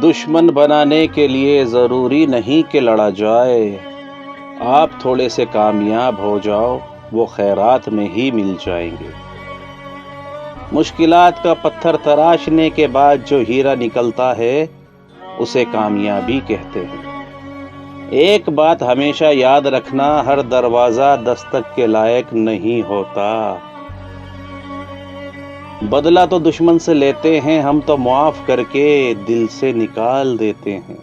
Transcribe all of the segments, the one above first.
دشمن بنانے کے لیے ضروری نہیں کہ لڑا جائے، آپ تھوڑے سے کامیاب ہو جاؤ، وہ خیرات میں ہی مل جائیں گے۔ مشکلات کا پتھر تراشنے کے بعد جو ہیرا نکلتا ہے اسے کامیابی کہتے ہیں۔ ایک بات ہمیشہ یاد رکھنا، ہر دروازہ دستک کے لائق نہیں ہوتا۔ بدلہ تو دشمن سے لیتے ہیں، ہم تو معاف کر کے دل سے نکال دیتے ہیں۔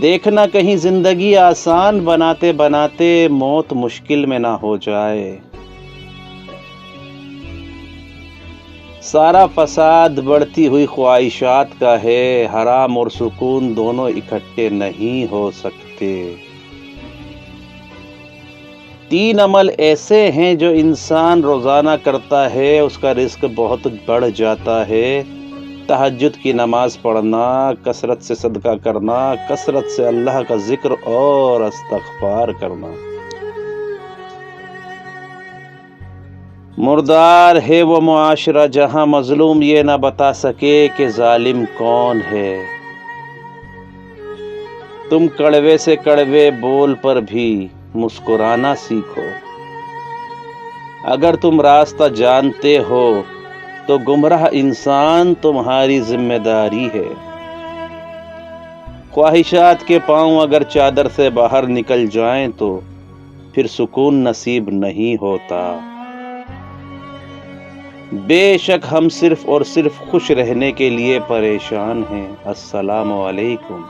دیکھنا کہیں زندگی آسان بناتے بناتے موت مشکل میں نہ ہو جائے۔ سارا فساد بڑھتی ہوئی خواہشات کا ہے، حرام اور سکون دونوں اکٹھے نہیں ہو سکتے۔ 3 عمل ایسے ہیں جو انسان روزانہ کرتا ہے، اس کا رزق بہت بڑھ جاتا ہے۔ تہجد کی نماز پڑھنا، کثرت سے صدقہ کرنا، کثرت سے اللہ کا ذکر اور استغفار کرنا۔ مردار ہے وہ معاشرہ جہاں مظلوم یہ نہ بتا سکے کہ ظالم کون ہے۔ تم کڑوے سے کڑوے بول پر بھی مسکرانا سیکھو۔ اگر تم راستہ جانتے ہو تو گمراہ انسان تمہاری ذمہ داری ہے۔ خواہشات کے پاؤں اگر چادر سے باہر نکل جائیں تو پھر سکون نصیب نہیں ہوتا۔ بے شک ہم صرف اور صرف خوش رہنے کے لیے پریشان ہیں۔ السلام علیکم۔